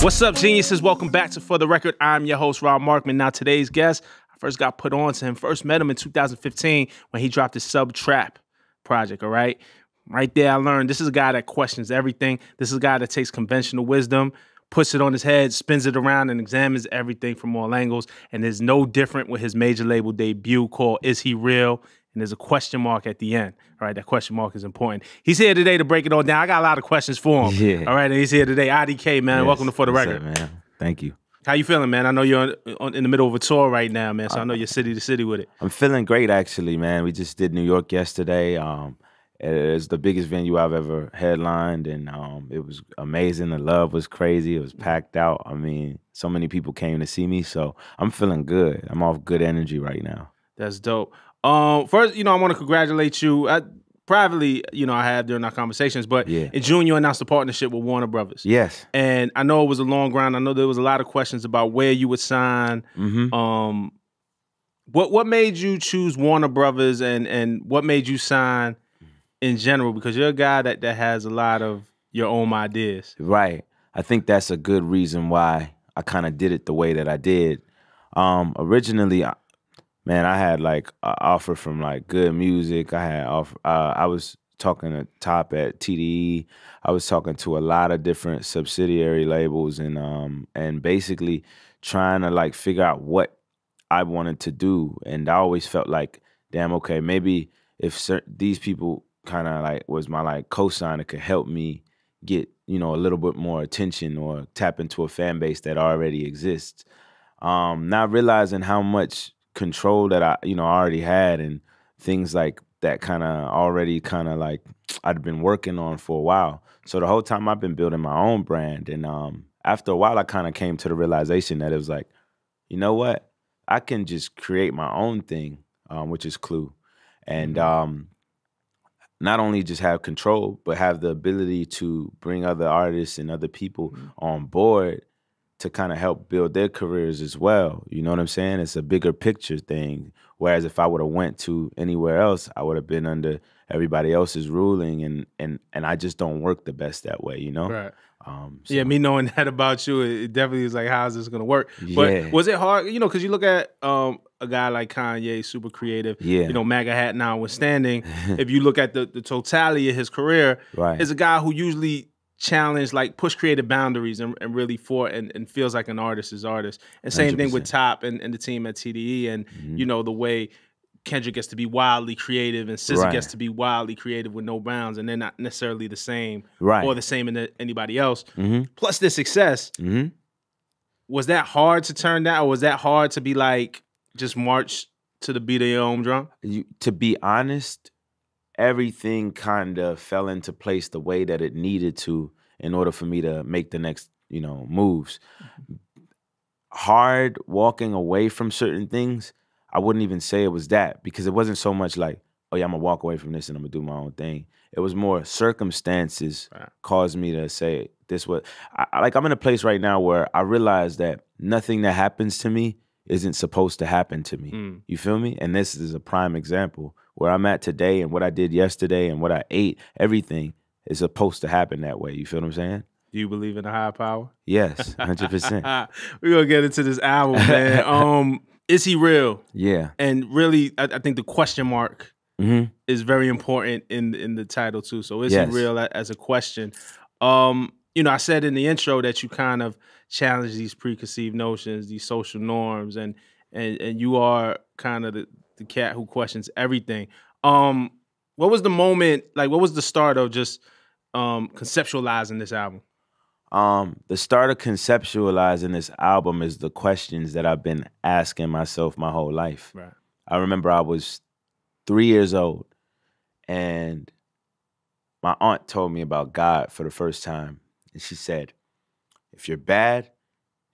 What's up, geniuses? Welcome back to For the Record. I'm your host, Rob Markman. Now, today's guest, I first got put on to him. First met him in 2015 when he dropped his Sub Trap project, all right? Right there, I learned this is a guy that questions everything. This is a guy that takes conventional wisdom, puts it on his head, spins it around, and examines everything from all angles. And there's no different with his major label debut called Is He Real? And there's a question mark at the end. All right, that question mark is important. He's here today to break it all down. I got a lot of questions for him. Yeah. All right, and he's here today. IDK, man. Yes. Welcome to For the What's Record. up, man? Thank you. How you feeling, man? I know you're in the middle of a tour right now, man, so I know you're city to city with it. I'm feeling great, actually, man. We just did New York yesterday. It's the biggest venue I've ever headlined, and it was amazing. The love was crazy. It was packed out. I mean, so many people came to see me, so I'm feeling good. I'm off good energy right now. That's dope. First, I want to congratulate you. Privately, I had during our conversations, but in June, you announced a partnership with Warner Brothers. Yes. And I know it was a long grind. I know there was a lot of questions about where you would sign. Mm-hmm. What made you choose Warner Brothers and what made you sign in general? Because you're a guy that has a lot of your own ideas. Right. I think that's a good reason why I kind of did it the way that I did. Originally, man, I had like an offer from like Good Music. I was talking to Top at TDE. I was talking to a lot of different subsidiary labels and basically trying to like figure out what I wanted to do. And I always felt like, damn, okay, maybe if these people kind of like was my like co-signer could help me get, a little bit more attention or tap into a fan base that already exists. Not realizing how much control that I already had and things like that kind of like I'd been working on for a while. So the whole time I've been building my own brand. And after a while, I kind of came to the realization that it was like, you know what? I can just create my own thing, which is Clue. And not only just have control, but have the ability to bring other artists and other people on board to kind of help build their careers as well. You know what I'm saying? It's a bigger picture thing. Whereas if I would have went to anywhere else, I would have been under everybody else's ruling, and I just don't work the best that way, Right. Yeah, me knowing that about you, it definitely is like, how's this gonna work? Yeah. But was it hard? Because you look at a guy like Kanye, super creative. Yeah. MAGA hat notwithstanding. If you look at the totality of his career, Right. is a guy who usually challenge, like push creative boundaries and really fought and feels like an artist is artist. And same 100%. thing with Top and the team at TDE and the way Kendrick gets to be wildly creative and SZA Right. gets to be wildly creative with no bounds, and they're not necessarily the same Right. or the same in anybody else. Mm-hmm. Plus their success. Mm-hmm. Was that hard to turn down, or was that hard to be like just march to the beat of your own drum? To be honest, everything kind of fell into place the way that it needed to in order for me to make the next, moves. Hard walking away from certain things, I wouldn't even say it was that, because it wasn't so much like, oh yeah, I'm gonna walk away from this and I'm gonna do my own thing. It was more circumstances caused me to say this. I'm in a place right now where I realize that nothing that happens to me isn't supposed to happen to me. You feel me? And this is a prime example. Where I'm at today and what I did yesterday and what I ate, everything is supposed to happen that way. You feel what I'm saying? Do you believe in a higher power? Yes, 100%. We're gonna get into this album, man. Is he real? Yeah. And really, I think the question mark is very important in the title too. So is he real as a question? I said in the intro that you kind of challenge these preconceived notions, these social norms, and you are kind of the cat who questions everything. What was the moment, like what was the start of just conceptualizing this album? The start of conceptualizing this album is the questions that I've been asking myself my whole life. Right. I remember I was 3 years old and my aunt told me about God for the first time. And she said, if you're bad,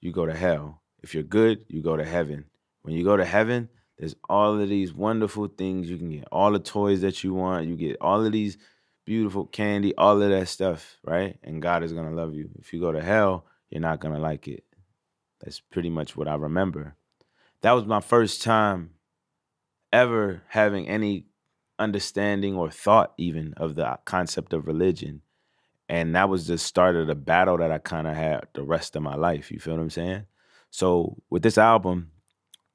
you go to hell. If you're good, you go to heaven. When you go to heaven, there's all of these wonderful things. You can get all the toys that you want. You get all of these beautiful candy, all of that stuff, right? And God is going to love you. If you go to hell, you're not going to like it. That's pretty much what I remember. That was my first time ever having any understanding or thought even of the concept of religion. And that was the start of the battle that I kind of had the rest of my life. You feel what I'm saying? So with this album,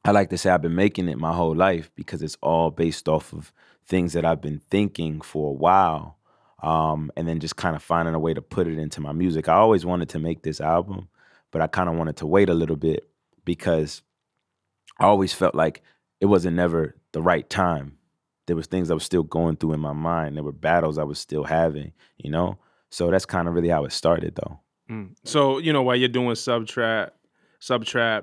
I like to say I've been making it my whole life because it's all based off of things that I've been thinking for a while, and then just kind of finding a way to put it into my music. I always wanted to make this album, but I kind of wanted to wait a little bit because I always felt like it wasn't never the right time. There was things I was still going through in my mind. There were battles I was still having, you know? So that's kind of really how it started, though. So, you know, while you're doing Subtrap,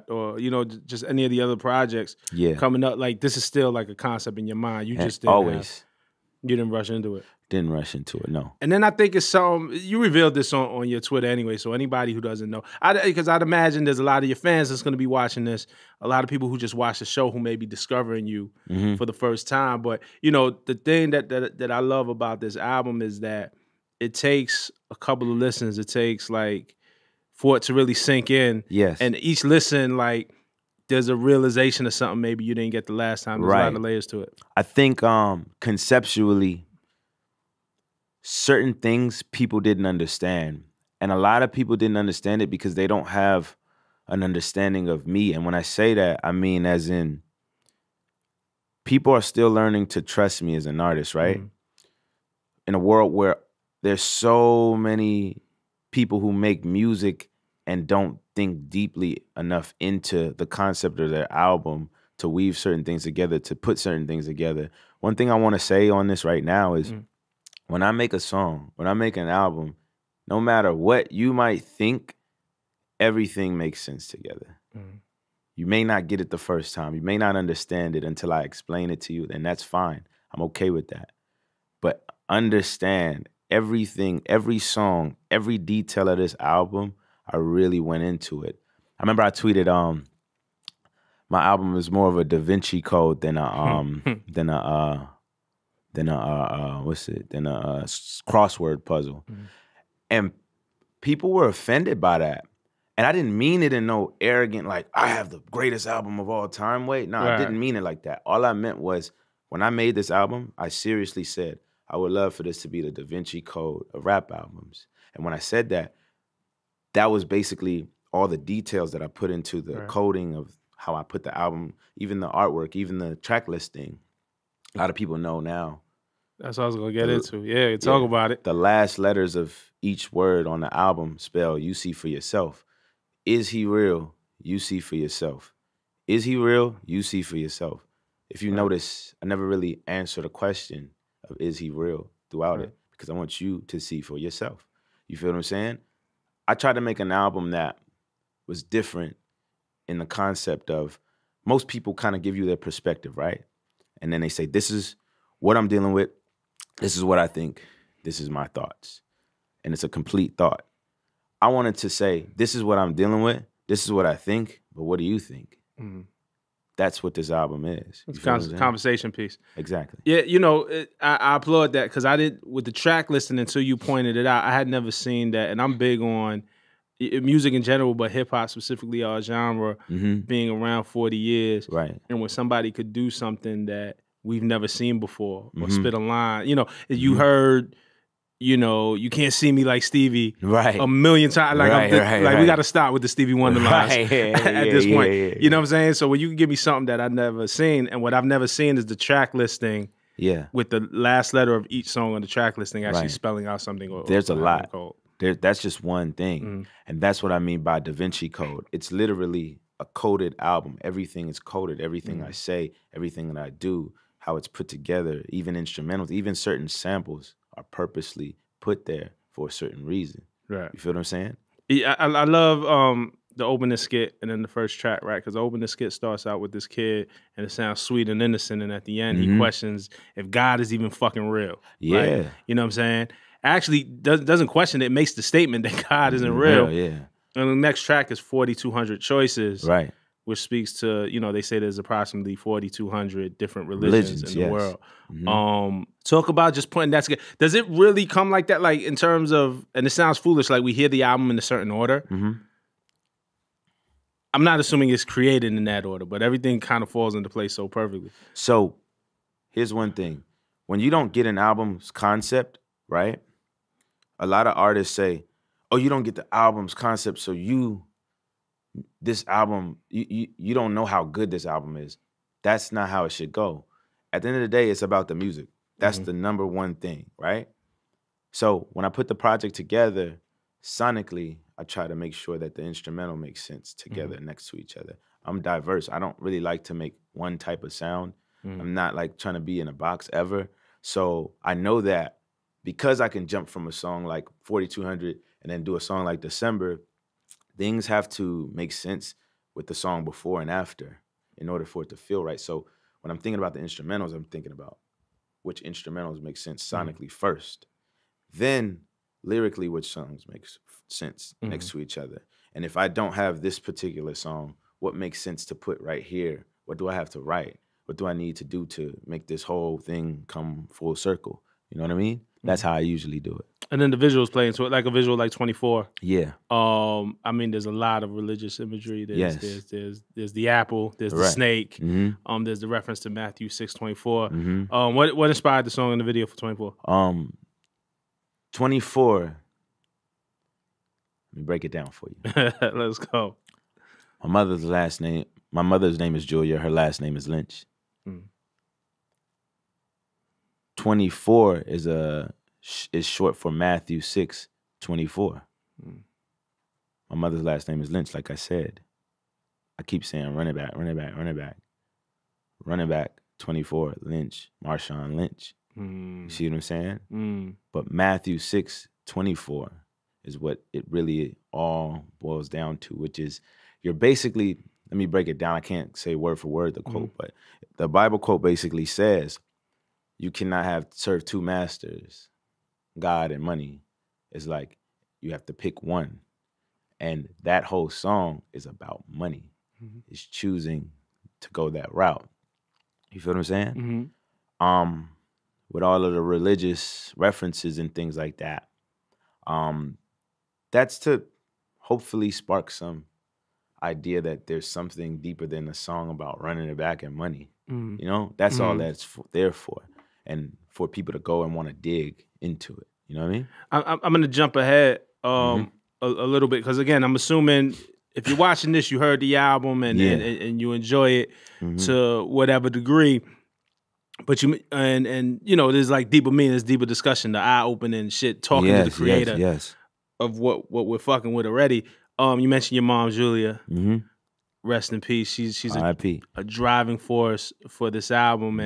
or, you know, just any of the other projects coming up, like this is still like a concept in your mind. You just didn't you didn't rush into it. Didn't rush into it, no. And then I think it's something, you revealed this on your Twitter anyway, so anybody who doesn't know, because I'd imagine there's a lot of your fans that's going to be watching this, a lot of people who just watch the show who may be discovering you for the first time. But, you know, the thing that I love about this album is that it takes a couple of listens. It takes like for it to really sink in. Yes. And each listen, like, there's a realization of something maybe you didn't get the last time. There's a lot of layers to it. I think conceptually, certain things people didn't understand. And a lot of people didn't understand it because they don't have an understanding of me. And when I say that, I mean as in people are still learning to trust me as an artist, right? In a world where there's so many people who make music and don't think deeply enough into the concept of their album to weave certain things together, to put certain things together. One thing I want to say on this right now is when I make a song, when I make an album, no matter what you might think, everything makes sense together. You may not get it the first time. You may not understand it until I explain it to you, and that's fine. I'm okay with that. But understand everything, every song, every detail of this album, I really went into it. I remember I tweeted, my album is more of a Da Vinci Code than a crossword puzzle. And people were offended by that. And I didn't mean it in no arrogant, like, I have the greatest album of all time way. No, I didn't mean it like that. All I meant was, when I made this album, I seriously said, I would love for this to be the Da Vinci Code of rap albums. And when I said that, that was basically all the details that I put into the coding of how I put the album, even the artwork, even the track listing. A lot of people know now. That's what I was going to get into. Yeah, talk about it. The last letters of each word on the album spell, you see for yourself. Is he real? You see for yourself. Is he real? You see for yourself. If you notice, I never really answered a question of is he real throughout it, because I want you to see for yourself. You feel what I'm saying? I tried to make an album that was different in the concept of most people kind of give you their perspective, right? And then they say, this is what I'm dealing with. This is what I think. This is my thoughts. And it's a complete thought. I wanted to say, this is what I'm dealing with. This is what I think. But what do you think? That's what this album is. It's a conversation piece. Exactly. Yeah, you know, I applaud that because I did, with the track listing until you pointed it out, I had never seen that. And I'm big on music in general, but hip hop specifically, our genre, being around 40 years. Right. And when somebody could do something that we've never seen before or spit a line, you know, you heard, you know, you can't see me like Stevie a million times. Like, we got to stop with the Stevie Wonder lines at this point. You know what I'm saying? So when you can give me something that I've never seen, and what I've never seen is the track listing with the last letter of each song on the track listing actually spelling out something. There's a lot. That's just one thing. And that's what I mean by Da Vinci Code. It's literally a coded album. Everything is coded. Everything I say, everything that I do, how it's put together, even instrumentals, even certain samples are purposely put there for a certain reason. Right. You feel what I'm saying? Yeah, I love the opening skit and then the first track, right? Because the opening skit starts out with this kid and it sounds sweet and innocent, and at the end he questions if God is even fucking real. Yeah. Right? You know what I'm saying? Actually doesn't question it, makes the statement that God isn't real. Yeah. And the next track is 4,200 Choices. Right. Which speaks to, you know, they say there's approximately 4,200 different religions in the world. Talk about just putting that together. Does it really come like that? Like in terms of, and it sounds foolish, like we hear the album in a certain order. I'm not assuming it's created in that order, but everything kind of falls into place so perfectly. So here's one thing. When you don't get an album's concept, right? a lot of artists say, "Oh, you don't get the album's concept, so this album, you don't know how good this album is." That's not how it should go. At the end of the day, it's about the music. That's the number one thing, right? So when I put the project together, sonically, I try to make sure that the instrumental makes sense together next to each other. I'm diverse. I don't really like to make one type of sound. I'm not like trying to be in a box ever. So I know that because I can jump from a song like 4200 and then do a song like December, things have to make sense with the song before and after in order for it to feel right. So when I'm thinking about the instrumentals, I'm thinking about which instrumentals make sense sonically first. Then lyrically, which songs make sense next to each other. And if I don't have this particular song, what makes sense to put right here? What do I have to write? What do I need to do to make this whole thing come full circle? You know what I mean? That's how I usually do it. And then the visuals play into it, like a visual like 24. Yeah. I mean, there's a lot of religious imagery. There's the apple, there's the snake, there's the reference to Matthew 6:24. What inspired the song and the video for 24? 24. Let me break it down for you. Let's go. My mother's name is Julia. Her last name is Lynch. 24 is short for Matthew 6:24. My mother's last name is Lynch, like I said. I keep saying running back, running back, running back. Running back, 24, Lynch, Marshawn Lynch. You see what I'm saying? But Matthew 6:24 is what it really all boils down to, which is you're basically, let me break it down. I can't say word for word the quote, but the Bible quote basically says, you cannot serve two masters, God and money. It's like you have to pick one. And that whole song is about money. It's choosing to go that route. You feel what I'm saying? With all of the religious references and things like that. That's to hopefully spark some idea that there's something deeper than a song about running it back and money. You know, that's all that's there for. And for people to go and want to dig into it. You know what I mean? I'm going to jump ahead a little bit because, again, I'm assuming if you're watching this, you heard the album and you enjoy it to whatever degree. But you know, there's like deeper meaning, there's deeper discussion, the eye-opening shit, talking to the creator of what we're fucking with already. You mentioned your mom, Julia. Rest in peace. She's a driving force for this album,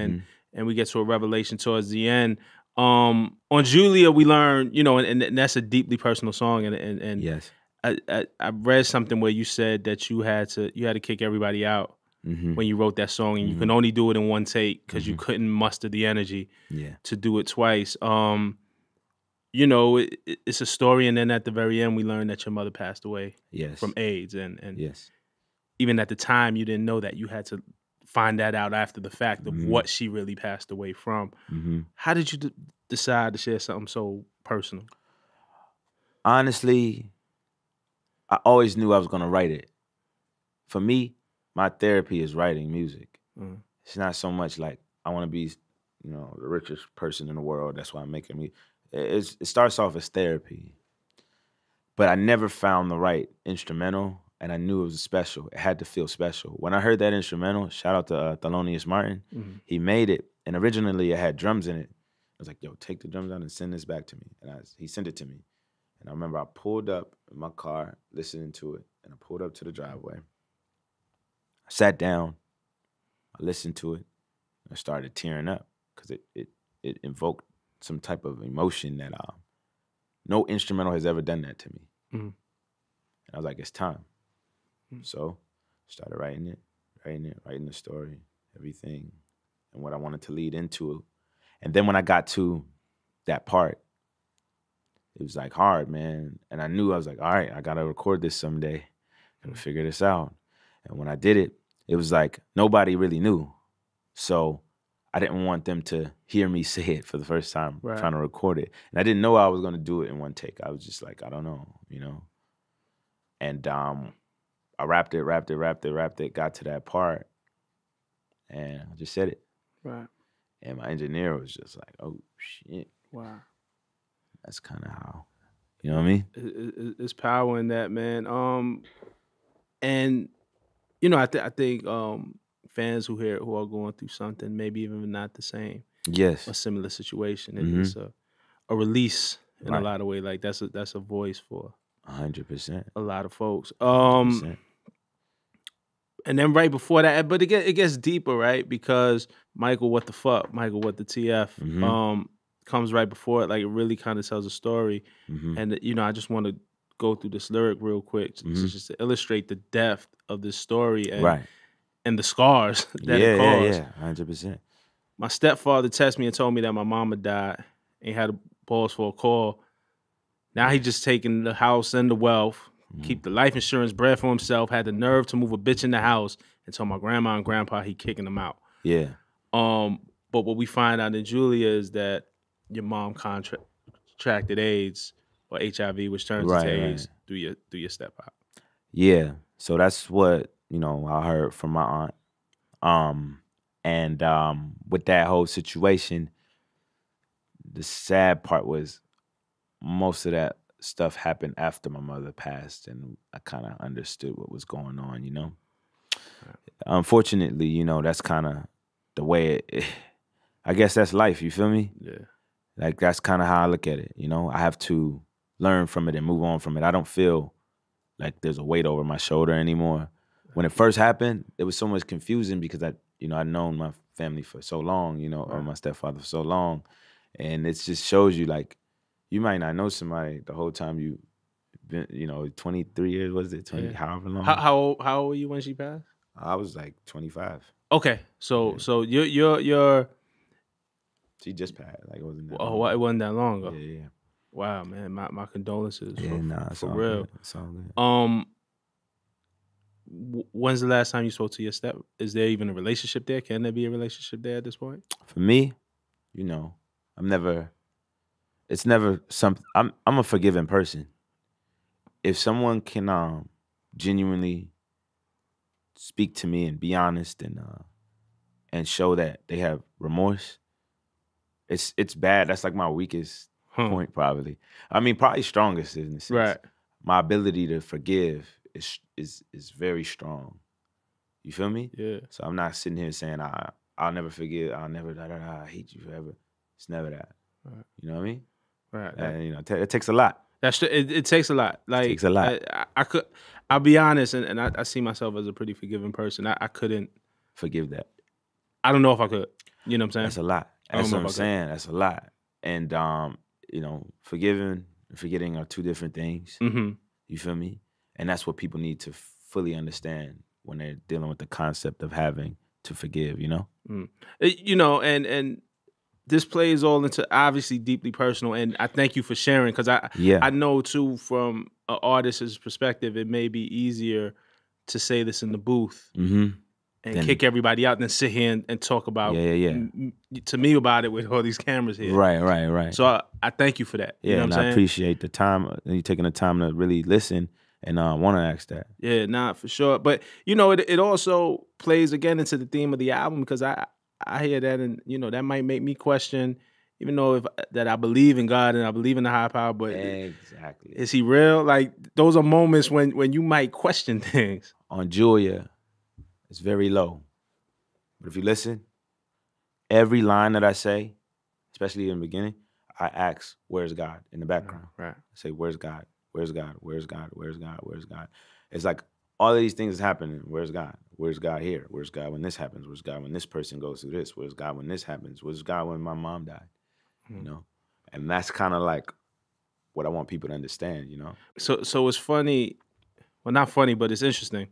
and we get to a revelation towards the end. On Julia, we learn, you know, and that's a deeply personal song. And yes, I read something where you said that you had to kick everybody out when you wrote that song, and you can only do it in one take because you couldn't muster the energy to do it twice. You know, it's a story, and then at the very end, we learned that your mother passed away from AIDS, and even at the time, you didn't know that. You had to find that out after the fact of what she really passed away from. How did you decide to share something so personal? Honestly, I always knew I was going to write it. For me, my therapy is writing music. It's not so much like I want to be, you know, the richest person in the world. That's why I'm making music. It starts off as therapy. But I never found the right instrumental, and I knew it was special. It had to feel special. When I heard that instrumental, shout out to Thelonious Martin, he made it, and originally it had drums in it. I was like, yo, take the drums out and send this back to me. And he sent it to me. And I remember I pulled up in my car listening to it, and I pulled up to the driveway. I sat down, I listened to it, and I started tearing up because it invoked some type of emotion that no instrumental has ever done that to me. And I was like, it's time. So started writing the story, everything, and what I wanted to lead into. And then when I got to that part, it was like hard, man. And I knew, I was like, all right, I got to record this someday. Gotta figure this out. And when I did it, it was like nobody really knew. So I didn't want them to hear me say it for the first time, trying to record it. And I didn't know I was going to do it in one take. I was just like, I don't know, you know. And I rapped it, got to that part, and I just said it. Right. And my engineer was just like, oh, shit. Wow. That's kind of how You know what I mean? It's power in that, man. And you know, I think fans who are going through something, maybe even not the same, Yes. a similar situation, it's Mm-hmm. a release in a Right. lot of ways. Like that's a voice for 100%. a lot of folks. 100%. And then right before that, but it gets deeper, right? Because Michael, what the fuck, Michael, what the TF, Mm-hmm. comes right before it. Like it really kind of tells a story. Mm-hmm. And you know, I just want to go through this lyric real quick Mm-hmm. just to illustrate the depth of this story Right. and the scars that it Yeah, caused. yeah, 100%. My stepfather texted me and told me that my mama died. Ain't had a balls for a call. Now he just taking the house and the wealth, keep the life insurance bread for himself, had the nerve to move a bitch in the house and told my grandma and grandpa he kicking them out. Yeah. But what we find out in Julia is that your mom contracted AIDS or HIV, which turns into Right, AIDS right. through your stepfather. Yeah. So that's what, I heard from my aunt. And with that whole situation, the sad part was most of that stuff happened after my mother passed, and I kind of understood what was going on. Unfortunately, that's kind of the way I guess that's life, you feel me? Yeah. Like that's kind of how I look at it, I have to learn from it and move on from it. I don't feel like there's a weight over my shoulder anymore. When it first happened, it was so much confusing because I'd known my family for so long, or my stepfather for so long. And it just shows you like you might not know somebody the whole time you've been, 23 years, was it? 20, however long. How old were you when she passed? I was like 25. Okay. So you're She just passed. Like it wasn't that oh, long. it wasn't that long ago. Yeah. Wow, man. My condolences Yeah, nah, it's for all real. good. It's all good. When's the last time you spoke to your step? Is there even a relationship there? Can there be a relationship there at this point? For me, it's never something. I'm a forgiving person. If someone can genuinely speak to me and be honest and show that they have remorse, it's bad. That's like my weakest point, probably. I mean, probably strongest in the sense. Right. My ability to forgive is very strong. You feel me? Yeah. So I'm not sitting here saying I'll never forgive. I'll never I hate you forever. It's never that. Right. You know what I mean? Right. And it takes a lot. It takes a lot. Like it takes a lot. I'll be honest, and I see myself as a pretty forgiving person. I couldn't forgive that. I don't know if I could. You know what I'm saying? That's a lot. That's what I'm saying. That's a lot. And forgiving and forgetting are two different things. Mm-hmm. You feel me? And that's what people need to fully understand when they're dealing with the concept of having to forgive. Mm. And this plays all into obviously deeply personal, and I thank you for sharing because I know too from an artist's perspective it may be easier to say this in the booth and kick everybody out than sit here and talk about to me about it with all these cameras here. Right. So I thank you for that. Yeah, you know what I'm saying? I appreciate the time you taking the time to really listen and want to ask that. Yeah, nah, for sure. But it also plays again into the theme of the album because I hear that, and that might make me question, even though that I believe in God and I believe in the higher power, but exactly, is he real? Like those are moments when you might question things. On Julia, it's very low, but if you listen, every line that I say, especially in the beginning, I ask, "Where's God?" in the background. Right. I say, "Where's God? Where's God? Where's God? Where's God? Where's God?" It's like all of these things is happening. Where's God? Where's God here? Where's God when this happens? Where's God when this person goes through this? Where's God when this happens? Where's God when my mom died? And that's kind of like what I want people to understand. So it's funny, well, not funny, but it's interesting.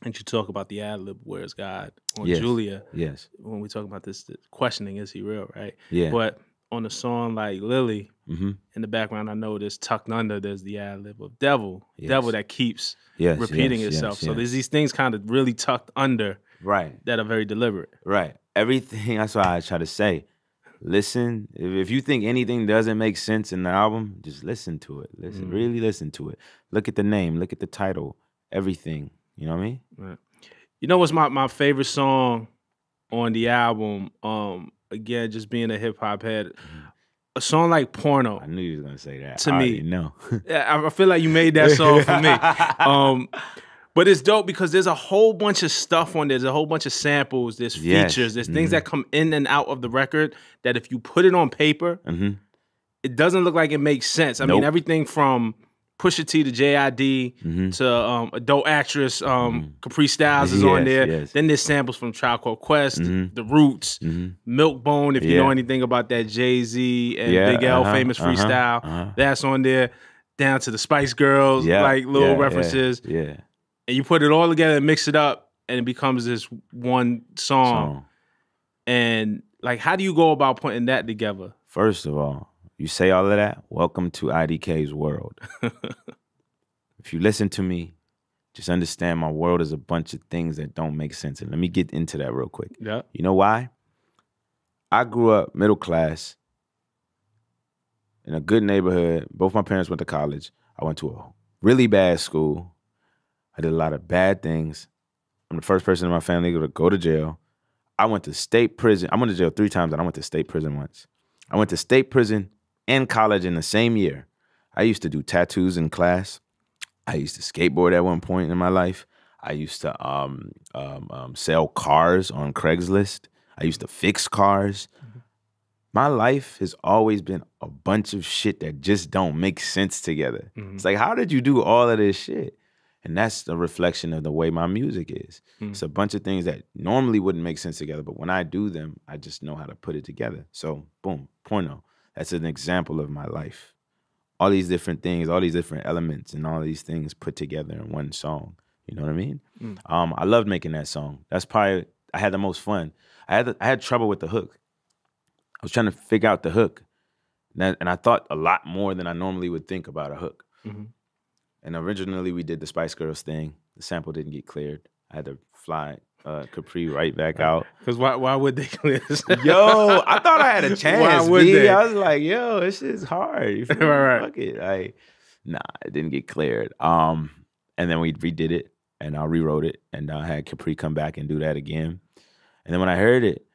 And you talk about the ad lib, "Where's God?" on Julia. Yes. When we talk about this questioning, is he real? Right. Yeah. But on a song like Lily, mm-hmm. in the background, I know there's tucked under, there's the ad lib of Devil that keeps repeating itself. So there's these things kind of really tucked under that are very deliberate. Right. Everything, that's why I try to say, listen. If you think anything doesn't make sense in the album, just listen to it. Really listen to it. Look at the name, look at the title, everything. You know what I mean? Right. You know what's my favorite song on the album? Again, just being a hip hop head, a song like Porno. I knew you was gonna say that. To I me, already know. I feel like you made that song for me. But it's dope because there's a whole bunch of stuff on there. There's a whole bunch of samples. There's features. There's things that come in and out of the record that if you put it on paper, it doesn't look like it makes sense. I mean, everything from Pusha T to J.I.D. to Adult Actress, Capri Styles is on there. Yes. Then there's samples from Tribe Called Quest, The Roots, Milk Bone, if you know anything about that Jay-Z and Big L famous freestyle. That's on there. Down to the Spice Girls, like little references. Yeah. And you put it all together and mix it up, and it becomes this one song. And like, how do you go about putting that together? First of all, you say all of that, welcome to IDK's world. If you listen to me, just understand my world is a bunch of things that don't make sense. And let me get into that real quick. Yeah. You know why? I grew up middle class in a good neighborhood. Both my parents went to college. I went to a really bad school. I did a lot of bad things. I'm the first person in my family to go to jail. I went to state prison. I went to jail 3 times, and I went to state prison once. I went to state prison and college in the same year. I used to do tattoos in class. I used to skateboard at one point in my life. I used to sell cars on Craigslist. I used to fix cars. My life has always been a bunch of shit that just don't make sense together. It's like, how did you do all of this shit? And that's the reflection of the way my music is. It's a bunch of things that normally wouldn't make sense together, but when I do them, I just know how to put it together. So, boom, Porno. That's an example of my life. All these different things, all these different elements, and all these things put together in one song. You know what I mean? I loved making that song. That's probably, I had the most fun. I had trouble with the hook. I was trying to figure out the hook. And I thought a lot more than I normally would think about a hook. And originally we did the Spice Girls thing. The sample didn't get cleared. I had to fly Capri right back out. Because why would they clear this? Yo, I thought I had a chance. Why would they? I was like, yo, this shit's hard. You feel me? Right. Fuck it. Nah, it didn't get cleared. And then we redid it, and I rewrote it, and I had Capri come back and do that again. And then when I heard it,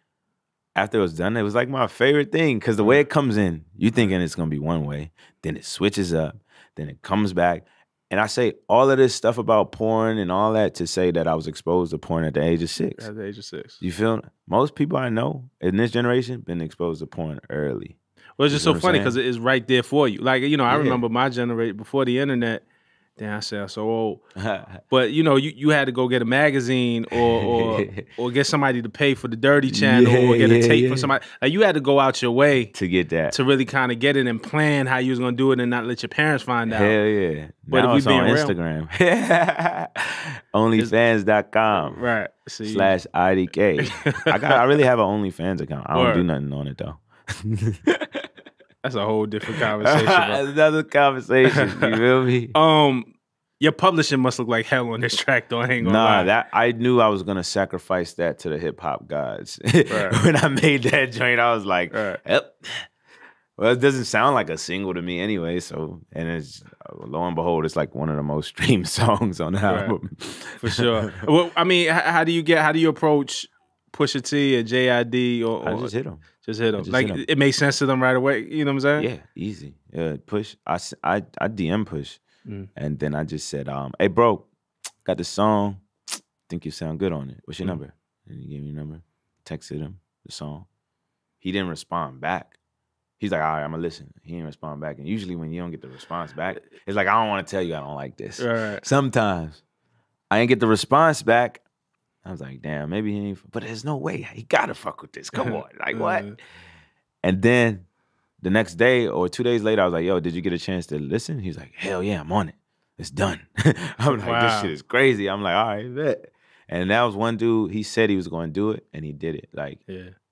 after it was done, it was like my favorite thing because the way it comes in, you thinking it's going to be one way, then it switches up, then it comes back. And I say all of this stuff about porn and all that to say that I was exposed to porn at the age of 6. At the age of 6. You feel? Most people I know in this generation been exposed to porn early. Well, it's just so funny because it's right there for you. Like, I remember my generation, before the internet, damn, I sound so old. But, you had to go get a magazine or get somebody to pay for the dirty channel or get a tape from somebody. Like, you had to go out your way to get that. To really kind of get it and plan how you was going to do it and not let your parents find out. Hell yeah. But now if it's on Instagram. Onlyfans.com. Right. See. /IDK. I really have an OnlyFans account. I don't do nothing on it, though. That's a whole different conversation. That's another conversation. You feel me? Your publishing must look like hell on this track, though. I ain't gonna lie. That I knew I was gonna sacrifice that to the hip hop gods. When I made that joint, I was like, yep. Well, it doesn't sound like a single to me anyway. So, and it's lo and behold, it's like one of the most streamed songs on the album. For sure. Well, I mean, how do you approach Pusha T or J.I.D. or I just hit him. Just hit them. Like, it makes sense to them right away. You know what I'm saying? Yeah, easy. Push. I DM Push. And then I just said, hey, bro, got this song. Think you sound good on it. What's your number? And he gave me your number. Texted him the song. He didn't respond back. He's like, all right, I'm going to listen. He didn't respond back. And usually when you don't get the response back, it's like, I don't want to tell you I don't like this. Right. Sometimes I didn't get the response back. I was like, damn, maybe he ain't, but there's no way. He gotta fuck with this. Come on. Like, what? And then the next day or 2 days later, I was like, yo, did you get a chance to listen? He's like, hell yeah, I'm on it. It's done. I'm like, this shit is crazy. I'm like, all right, bet. And that was one dude, he said he was going to do it, and he did it. Like,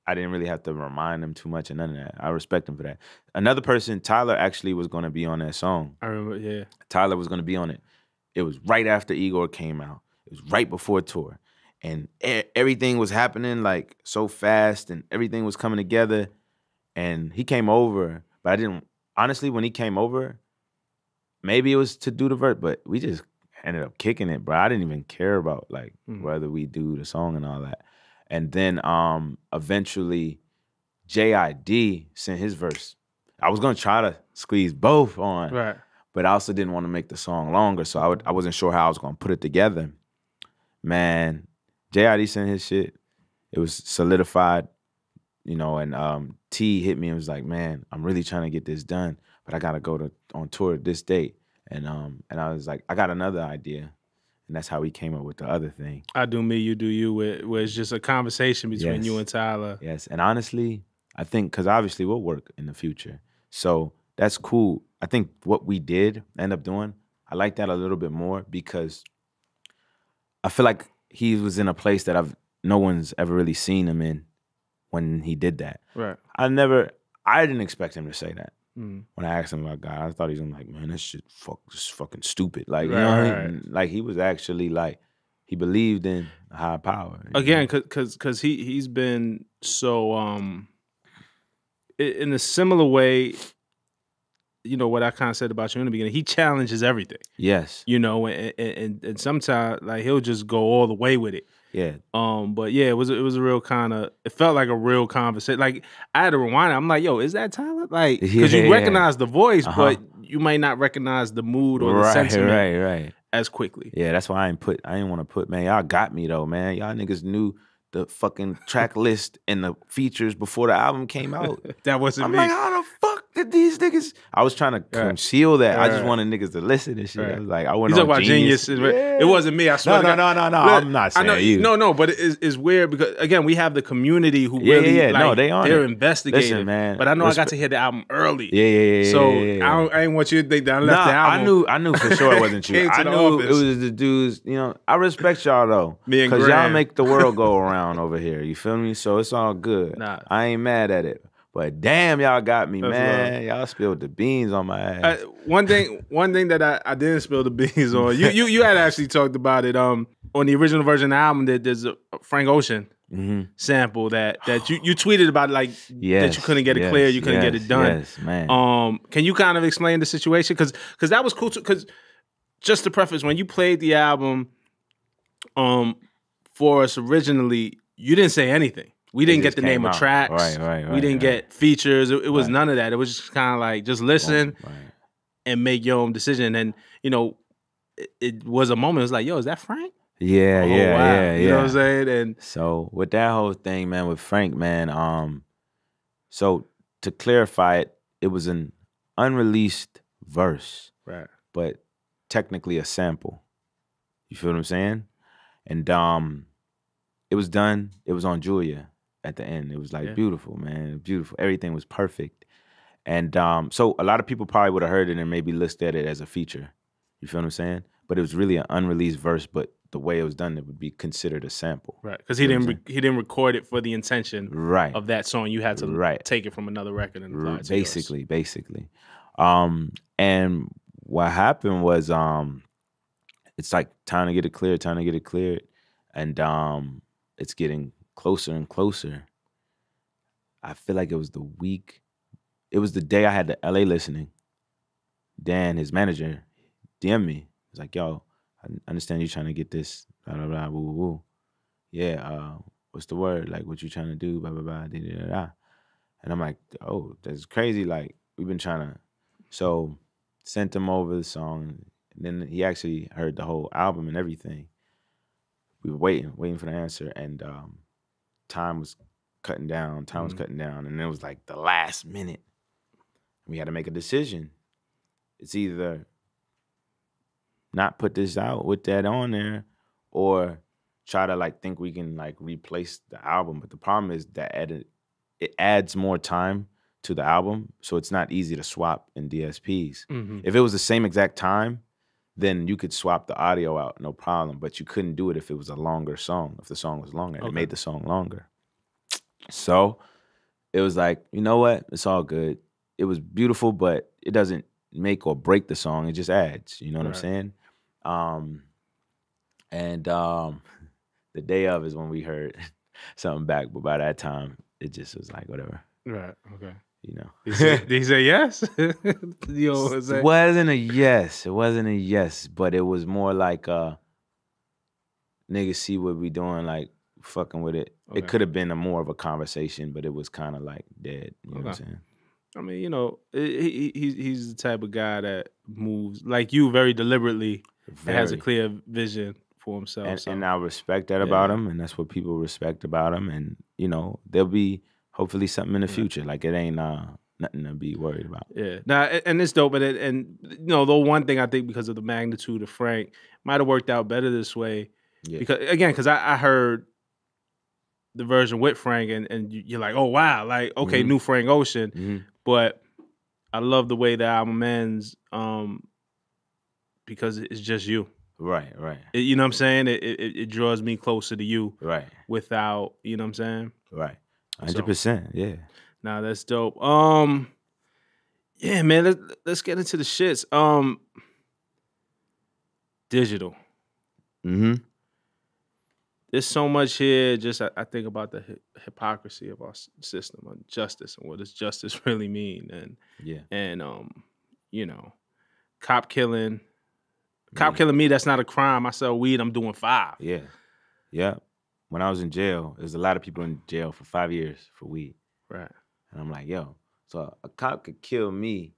I didn't really have to remind him too much and none of that. I respect him for that. Another person, Tyler, actually was going to be on that song. I remember, Tyler was going to be on it. It was right after Igor came out. It was right before tour. And everything was happening like so fast and everything was coming together. And he came over, but I didn't, honestly, when he came over, maybe it was to do the verse, but we just ended up kicking it, bro. I didn't even care about like whether we do the song and all that. And then eventually J.I.D. sent his verse. I was gonna try to squeeze both on, Right. but I also didn't want to make the song longer, so I wasn't sure how I was gonna put it together. Man, J.I.D. sent his shit. It was solidified, you know, and T hit me and was like, man, I'm really trying to get this done, but I gotta go on tour this date. And I was like, I got another idea. And that's how we came up with the other thing. I Do Me, You Do You, where it's just a conversation between you and Tyler. Yes, and honestly, I think, because obviously we'll work in the future. So that's cool. I think what we did end up doing, I like that a little bit more because I feel like he was in a place that no one's ever really seen him in when he did that. Right. I didn't expect him to say that. When I asked him about God, I thought he was like, man, this shit just fucking stupid. Like, you know what I mean? Like, he was actually like, he believed in high power. Again, because he's been so, in a similar way, you know, what I kind of said about you in the beginning, he challenges everything. Yes. You know, and sometimes, like, he'll just go all the way with it. Yeah. But yeah, it was a real kind of, it felt like a real conversation. Like, I had to rewind it. I'm like, yo, is that Tyler? Like, because you recognize the voice, but you might not recognize the mood or the sentiment as quickly. Yeah, that's why I didn't want to put, man, y'all got me though, man. Y'all niggas knew the fucking track list and the features before the album came out. That wasn't me. I'm like, how the fuck did these niggas? I was trying to conceal that. I just wanted niggas to listen and shit. I was like, I went on about Genius. Yeah. It wasn't me. I swear. No. I'm not saying you. No, but it's weird because again, we have the community who really like, no, they're investigating. Listen, man. But I know I got to hear the album early. Yeah. So I ain't want you to think that I left the album. I knew for sure it wasn't you. I knew it was the dudes. You know, I respect y'all though, because y'all make the world go around over here. You feel me? So it's all good. I ain't mad at it. But damn, y'all got me, man. Y'all spilled the beans on my ass. One thing that I didn't spill the beans on. You had actually talked about it on the original version of the album. That there's a Frank Ocean sample that you tweeted about, like that you couldn't get it clear, you couldn't get it done. Yes, man. Can you kind of explain the situation? Because that was cool too. Because just to preface, when you played the album for us originally, you didn't say anything. We didn't get the name of tracks. Right. We didn't get features. It was none of that. It was just kind of like, just listen and make your own decision. And, you know, it was a moment. It was like, yo, is that Frank? Yeah. You know what I'm saying? And so with that whole thing, man, with Frank, man, so to clarify it, it was an unreleased verse. Right. But technically a sample. You feel what I'm saying? And it was done. It was on Julia at the end. It was like beautiful, man. Beautiful. Everything was perfect. And so a lot of people probably would have heard it and maybe looked at it as a feature. You feel what I'm saying? But it was really an unreleased verse, but the way it was done, it would be considered a sample. Right. Because he didn't record it for the intention of that song. You had to take it from another record and apply it to yours. Basically. And what happened was it's like time to get it cleared, and it's getting closer and closer. I feel like it was the day I had the LA listening. Dan, his manager, DM'd me. He's like, yo, I understand you trying to get this, blah, blah, blah, woo, woo, woo. Yeah, what's the word? Like, what you trying to do, blah, blah, blah, da, da, da, da. And I'm like, oh, that's crazy. Like, we've been trying to. So, sent him over the song. And then he actually heard the whole album and everything. We were waiting for the answer, and time was cutting down. And it was like the last minute. We had to make a decision. It's either not put this out with that on there, or try to like think we can like replace the album. But the problem is that it adds more time to the album, so it's not easy to swap in DSPs. If it was the same exact time, then you could swap the audio out, no problem. But you couldn't do it if it was a longer song, if the song was longer. It made the song longer. So it was like, you know what? It's all good. It was beautiful, but it doesn't make or break the song. It just adds. You know what I'm saying? The day of is when we heard something back. But by that time, it just was like, whatever. Right, okay. You know. Did he say yes? It wasn't a yes. It wasn't a yes, but it was more like niggas see what we doing, like fucking with it. It could have been more of a conversation, but it was kind of like dead. You know what I'm saying? I mean, you know, he's the type of guy that moves like you very deliberately and has a Very. clear vision for himself. So And I respect that about yeah, him, and that's what people respect about him. And you know, there'll be hopefully something in the right. future. Like it ain't nothing to be worried about. Yeah. Now, and it's dope. And you know, the one thing I think because of the magnitude of Frank might have worked out better this way. Yeah. Because I heard the version with Frank, and you're like, oh wow, like okay, Mhm. new Frank Ocean. Mhm. But I love the way the album ends, because it's just you. Right. Right. You know what I'm saying? It draws me closer to you Right. without, you know what I'm saying? Right. So 100%. Yeah. nah, that's dope. Yeah, man, let's get into the shits. Digital. Mm-hmm. There's so much here. Just I think about the hypocrisy of our system of justice and what does justice really mean, Yeah. and you know, cop killing Yeah. me. That's not a crime. I sell weed. I'm doing 5. Yeah. Yeah. When I was in jail, there's a lot of people in jail for 5 years for weed. Right. And I'm like, yo, so a cop could kill me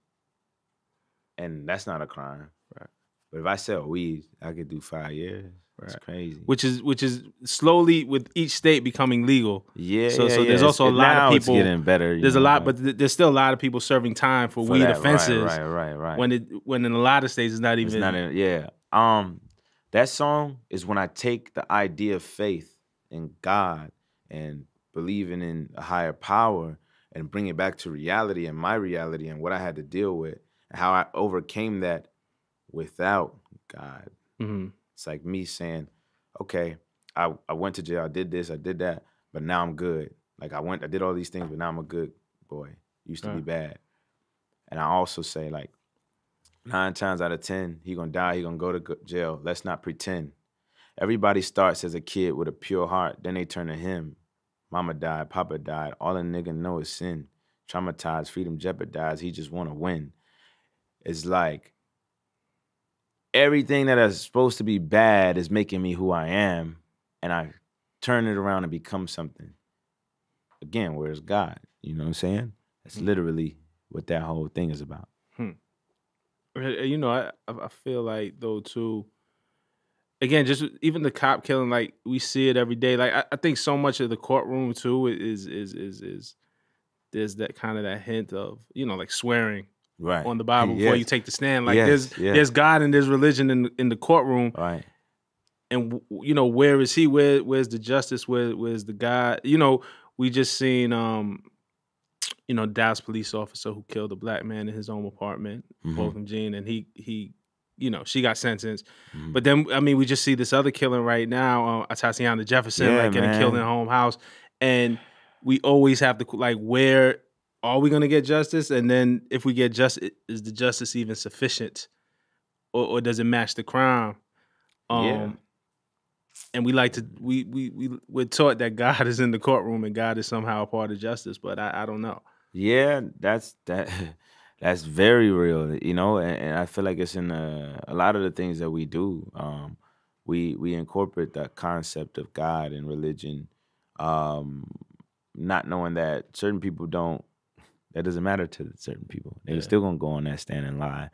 and that's not a crime. Right. But if I sell weed, I could do 5 years. That's Right. crazy. Which is slowly with each state becoming legal. Yeah. So yeah, there's also a lot now of it's people. getting better. There's a lot, but there's still a lot of people serving time for weed that, offenses. Right. When in a lot of states it's not even. It's not in, yeah. That song is when I take the idea of faith in God and believing in a higher power and bring it back to reality and my reality and what I had to deal with and how I overcame that without God. Mm-hmm. It's like me saying, okay, I went to jail, I did this, I did that, but now I'm good. Like I did all these things, but now I'm a good boy. Used to be bad. And I also say like 9 times out of 10, he gonna die, he gonna go to jail. Let's not pretend. Everybody starts as a kid with a pure heart, then they turn to him. Mama died, Papa died, all a nigga know is sin. Traumatized, freedom jeopardized, he just wanna win. It's like everything that is supposed to be bad is making me who I am, and I turn it around and become something. Again, where's God? You know what I'm saying? That's literally what that whole thing is about. You know, I feel like though too. Again, just even the cop killing, like we see it every day. Like I think so much of the courtroom too is there's that kind of that hint of, you know, like swearing Right. on the Bible before you take the stand. Like there's God and there's religion in the courtroom. Right. And you know, where is he? Where's the justice? Where's the God? You know, we just seen you know, Dallas police officer who killed a black man in his own apartment, both him Jean, and he you know, she got sentenced. But then, I mean, we just see this other killing right now, Tatiana Jefferson, like getting killed in her home house. And we always have to, like, where are we going to get justice? And then if we get justice, is the justice even sufficient? Or does it match the crime? And we like to, we're taught that God is in the courtroom and God is somehow a part of justice, but I don't know. Yeah, that's very real, you know, and I feel like it's in a lot of the things that we do. We incorporate the concept of God and religion, not knowing that certain people don't. That doesn't matter to certain people. They're still gonna go on that stand and lie.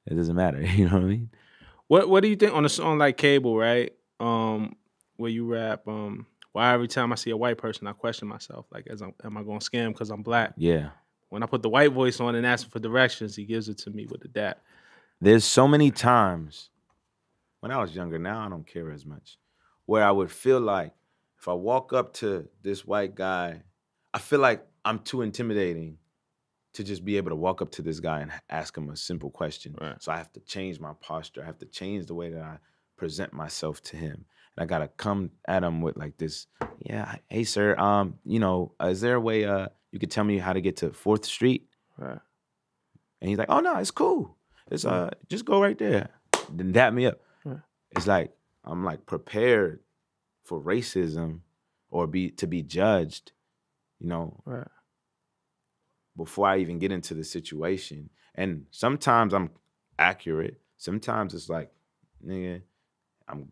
It doesn't matter. You know what I mean? What do you think on a song like Cable, right? Where you rap, why every time I see a white person, I question myself, like, am I going to scam because I'm black? Yeah. When I put the white voice on and ask him for directions, he gives it to me with the dap. There's so many times when I was younger, now I don't care as much, where I would feel like if I walk up to this white guy, I feel like I'm too intimidating to just be able to walk up to this guy and ask him a simple question. Right. So I have to change my posture. I have to change the way that I present myself to him. And I gotta come at him with like this, yeah, hey sir, you know, is there a way you could tell me how to get to 4th Street? Right. And he's like, oh no, it's cool. It's just go right there. Then dap me up. Right. It's like I'm like prepared for racism or to be judged, you know, right, before I even get into the situation. And sometimes I'm accurate. Sometimes it's like, nigga,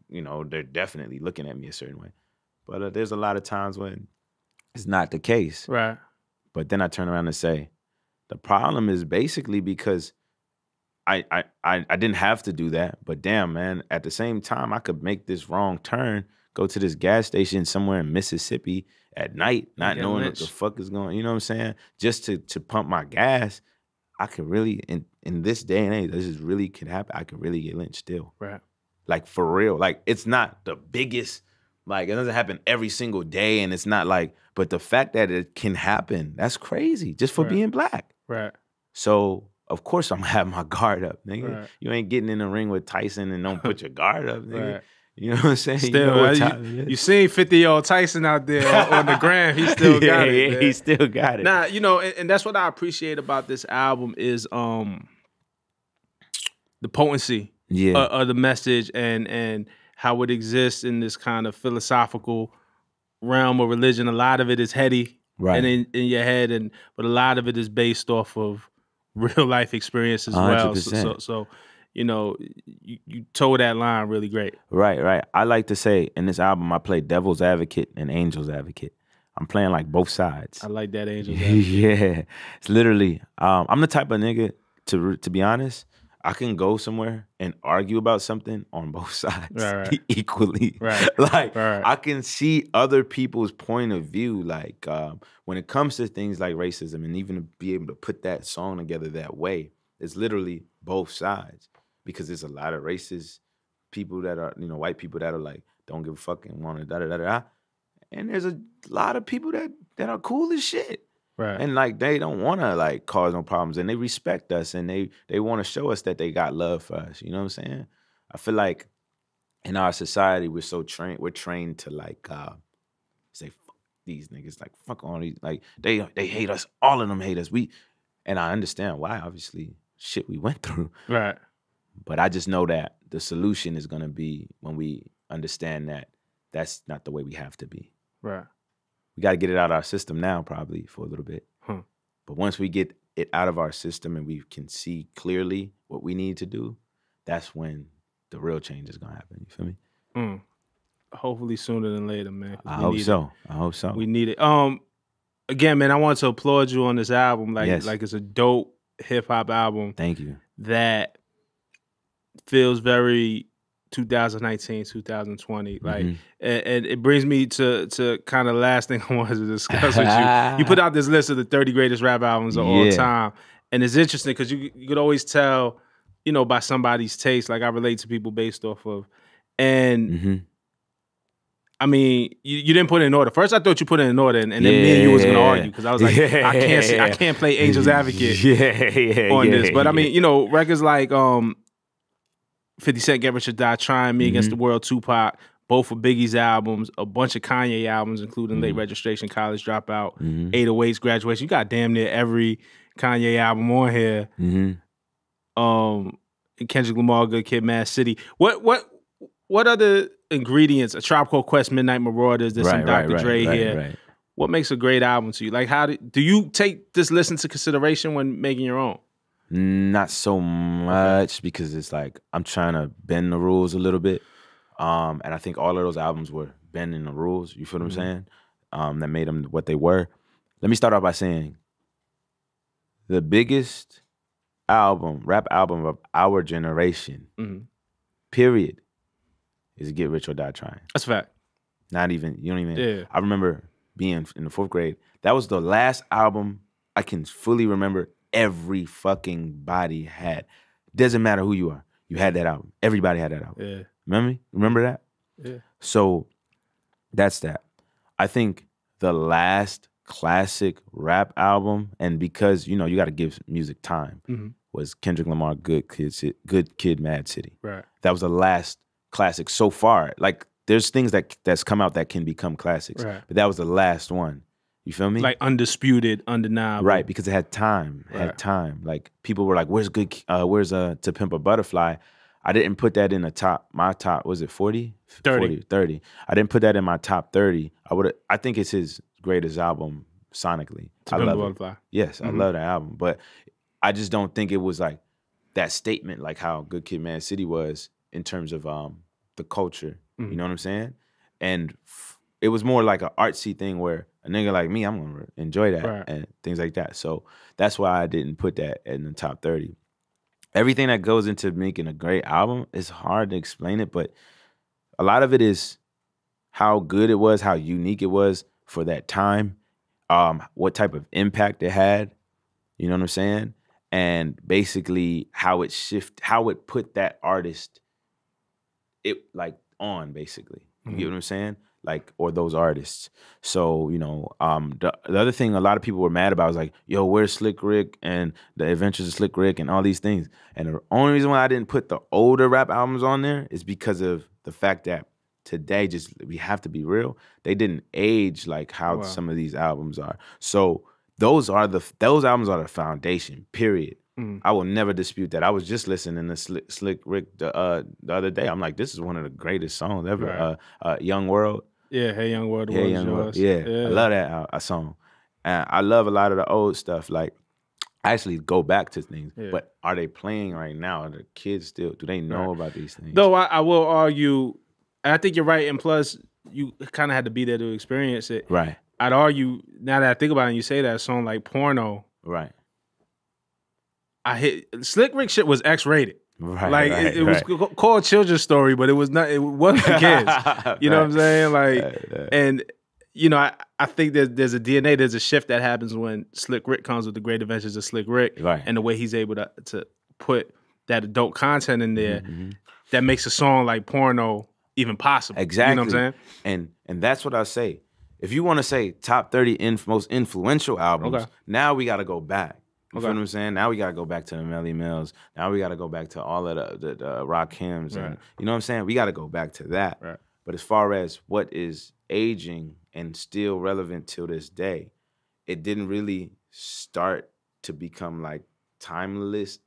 you know, they're definitely looking at me a certain way. But there's a lot of times when it's not the case. right. But then I turn around and say, The problem is basically because I didn't have to do that, but damn, man, at the same time, I could make this wrong turn, go to this gas station somewhere in Mississippi at night, not knowing what the fuck is going, you know what I'm saying? Just to pump my gas, I could really, in this day and age, this is really could happen. I could really get lynched still. Right. Like, for real. Like, it's not the biggest, like, it doesn't happen every single day, and it's not like, but the fact that it can happen, that's crazy, just for being black. Right. So, of course, I'm gonna have my guard up, nigga. Right. You ain't getting in the ring with Tyson and don't put your guard up, nigga. Right. You know what I'm saying? Still, you seen 50-year-old Tyson out there on the gram. He still got it. Yeah, he still got it. Nah, you know, and that's what I appreciate about this album is the potency of the message and how it exists in this kind of philosophical realm of religion. A lot of it is heady and in your head, but a lot of it is based off of real life experience as 100%. well. So you know, you told that line really great. Right. I like to say in this album, I play devil's advocate and angel's advocate. I'm playing like both sides. I like that angel's advocate. Yeah, it's literally. I'm the type of nigga to be honest. I can go somewhere and argue about something on both sides equally. Right. Like I can see other people's point of view. Like when it comes to things like racism, and even to be able to put that song together that way, it's literally both sides. Because there's a lot of racist people that are, you know, white people that are like, don't give a fuck and want to da-da-da-da. And there's a lot of people that are cool as shit. Right. And like they don't want to like cause no problems, and they respect us, and they want to show us that they got love for us. You know what I'm saying? I feel like in our society we're trained to like say fuck these niggas, like fuck all these, like they hate us, all of them hate us. And I understand why, obviously, shit we went through. Right. But I just know that the solution is gonna be when we understand that that's not the way we have to be. Right. We got to get it out of our system now, probably for a little bit. But once we get it out of our system and we can see clearly what we need to do, that's when the real change is gonna happen. You feel me? Hopefully sooner than later, man. I hope so. We need it. Again, man, I want to applaud you on this album. Like it's a dope hip hop album. Thank you. That feels very 2019, 2020. Like, and it brings me to kind of the last thing I wanted to discuss with you. You put out this list of the 30 greatest rap albums of all time. And it's interesting because you could always tell, you know, by somebody's taste. Like, I relate to people based off of. And I mean, you didn't put it in order. First, I thought you put it in order, and then me and you was gonna argue because I was like, I can't play Angel's Advocate on this. But I mean, you know, records like 50 Cent, Get Rich or Die Trying, Me Against the World, Tupac, both of Biggie's albums, a bunch of Kanye albums, including Late Registration, College Dropout, 808's Graduation. You got damn near every Kanye album on here. Kendrick Lamar, Good Kid, Mad City. What other ingredients? A Tribe Called Quest, Midnight Marauders, there's some Dr. Dre here. Right. What makes a great album to you? Like, how do you take this list into consideration when making your own? Not so much, because it's like I'm trying to bend the rules a little bit. And I think all of those albums were bending the rules, you feel what I'm saying? That made them what they were. Let me start off by saying the biggest rap album of our generation, period, is Get Rich or Die Trying. That's a fact. Not even, you don't even, I remember being in the 4th grade. That was the last album I can fully remember every fucking body had. Doesn't matter who you are. You had that album. Everybody had that album. Yeah. Remember me? Remember that? Yeah. So that's that. I think the last classic rap album, and because, you know, you got to give music time, was Kendrick Lamar, Good Kid, Mad City. Right. That was the last classic so far. Like, there's things that's come out that can become classics. Right. But that was the last one. You feel me? Like undisputed, undeniable. Right, because it had time. It had time. Like, people were like, where's To Pimp a Butterfly? I didn't put that in my top, was it 40? 30. I didn't put that in my top 30. I think it's his greatest album sonically. To Pimp a Butterfly. Yes, I love that album. But I just don't think it was like that statement like how Good Kid, Mad City was in terms of the culture. You know what I'm saying? And it was more like an artsy thing where a nigga like me, I'm gonna enjoy that Right. and things like that. So that's why I didn't put that in the top 30. Everything that goes into making a great album is hard to explain it, but a lot of it is how good it was, how unique it was for that time, what type of impact it had, you know what I'm saying? And basically how it put that artist on, basically. You get what I'm saying? Like, or those artists. So, you know, the other thing a lot of people were mad about was like, yo, where's Slick Rick and the Adventures of Slick Rick and all these things? And the only reason why I didn't put the older rap albums on there is because of the fact that today, we have to be real, they didn't age like how some of these albums are. So those albums are the foundation, period. I will never dispute that. I was just listening to Slick Rick the other day. I'm like, this is one of the greatest songs ever. Right. Young World. Yeah, Hey Young World, Hey Young World. Yeah, I love that song. And I love a lot of the old stuff. Like, I actually go back to things. Yeah. But are they playing right now? Are the kids still, do they know about these things? Though I will argue, and I think you're right, and plus, you kind of had to be there to experience it. Right. I'd argue, now that I think about it and you say that, a song like Porno. Right. Slick Rick shit was X-rated. Right, like it was called Children's Story, but it wasn't for kids. You know what I'm saying? Like, and you know, I think there's a DNA, there's a shift that happens when Slick Rick comes with the Great Adventures of Slick Rick, and the way he's able to put that adult content in there that makes a song like Porno even possible. Exactly. You know what I'm saying? And that's what I say. If you want to say top 30 most influential albums, now we got to go back. You feel what I'm saying? Now we got to go back to the Melly Mills. Now we got to go back to all of the Rakims. And, you know what I'm saying? We got to go back to that. Right. But as far as what is aging and still relevant till this day, it didn't really start to become like timeless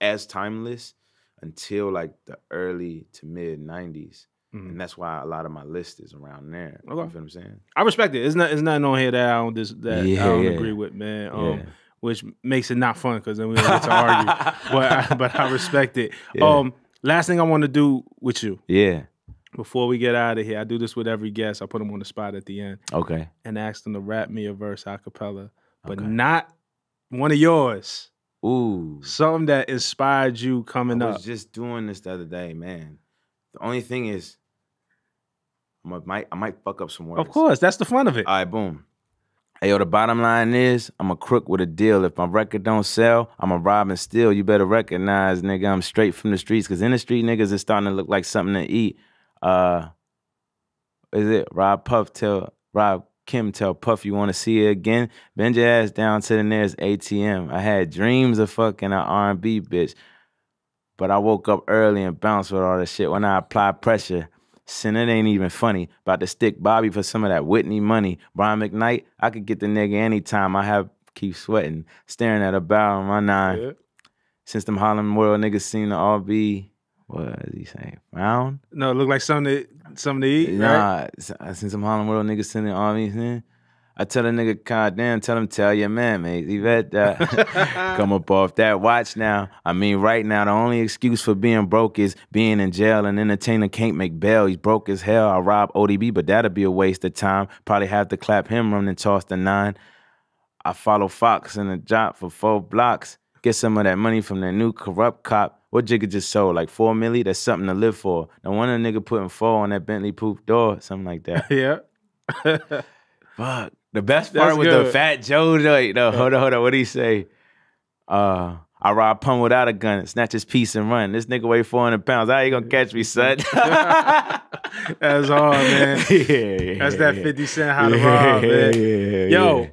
until like the early to mid 90s. And that's why a lot of my list is around there. You feel what I'm saying? I respect it. It's nothing on here that I don't agree with, man. Which makes it not fun because then we don't get to argue. But I respect it. Yeah. Last thing I want to do with you. Yeah. Before we get out of here, I do this with every guest. I put them on the spot at the end. Okay. And ask them to rap me a verse a cappella, but not one of yours. Ooh. Something that inspired you coming up. I was just doing this the other day, man. The only thing is, I might fuck up some words. Of course, that's the fun of it. All right, boom. Hey, yo, the bottom line is, I'm a crook with a deal. If my record don't sell, I'm a rob and steal. You better recognize, nigga, I'm straight from the streets. Because in the street, niggas is starting to look like something to eat. Is it Rob Kim tell Puff you want to see it again? Bend your ass down to the nearest ATM. I had dreams of fucking an R&B bitch. But I woke up early and bounced with all the shit. When I apply pressure, sin, it ain't even funny. About to stick Bobby for some of that Whitney money. Brian McKnight, I could get the nigga anytime. Keep sweating, staring at a barrel on my 9. Yeah. Since them Harlem World niggas seem to all be, what is he saying, found? No, it look like something to eat, nah, right? Since some Harlem World niggas seem to all be, I tell a nigga, God damn, tell your man, mate. Yvette, come up off that watch now. I mean, right now, the only excuse for being broke is being in jail. An entertainer can't make bail. He's broke as hell. I rob ODB, but that'll be a waste of time. Probably have to clap him, run and toss the 9. I follow Fox in a job for 4 blocks. Get some of that money from that new corrupt cop. What Jigga just sold? Like $4 million? That's something to live for. No wonder a nigga putting 4 on that Bentley poop door. Something like that. Yeah. Fuck. The best part was the Fat Joe joint. No, hold on. What did he say? I rob Pun without a gun, snatch his piece and run. This nigga weigh 400 pounds. How you gonna catch me, son? That's hard, man. That's that 50 Cent how to rob, man. Yo,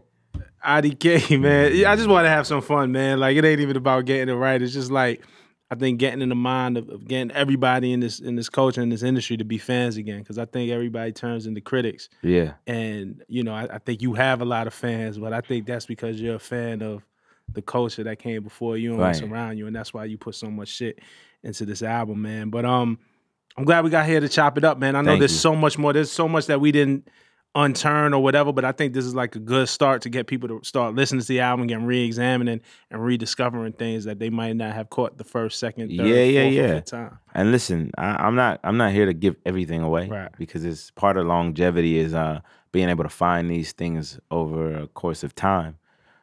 IDK, man. I just want to have some fun, man. Like, it ain't even about getting it right. It's just like, I think getting in the mind of getting everybody in this culture, in this industry to be fans again. Because I think everybody turns into critics. Yeah. And, you know, I think you have a lot of fans, but I think that's because you're a fan of the culture that came before you and what's around you. And that's why you put so much shit into this album, man. But I'm glad we got here to chop it up, man. I know there's so much more. There's so much that we didn't unturned or whatever, but I think this is like a good start to get people to start listening to the album, getting re-examining and rediscovering things that they might not have caught the first, second, third, fourth, or fifth time. And listen, I'm not here to give everything away, Right. because it's part of longevity is being able to find these things over a course of time.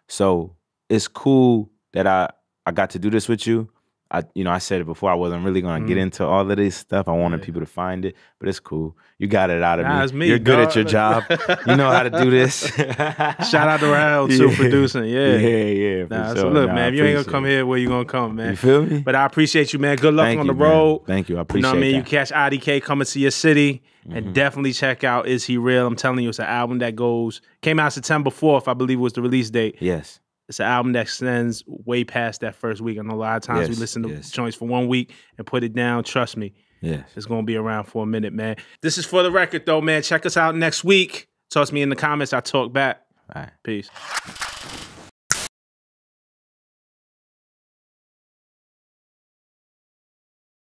So it's cool that I got to do this with you. I said it before, I wasn't really gonna get into all of this stuff. I wanted people to find it, but it's cool. You got it out of me. It's me. You're good at your job. You know how to do this. Shout out to Raul too, producing. Yeah. Nah, so look, man, if you ain't gonna come here, where you gonna come, man? You feel me? But I appreciate you, man. Good luck on the road. Man. Thank you. I appreciate You know what I mean? that. You catch IDK coming to your city, and definitely check out Is He Real? I'm telling you, it's an album that came out September 4th, I believe was the release date. Yes. It's an album that extends way past that first week. I know a lot of times we listen to joints for 1 week and put it down. Trust me. Yes. It's going to be around for a minute, man. This is For the Record, though, man. Check us out next week. Toss me in the comments. I'll talk back. All right. Peace.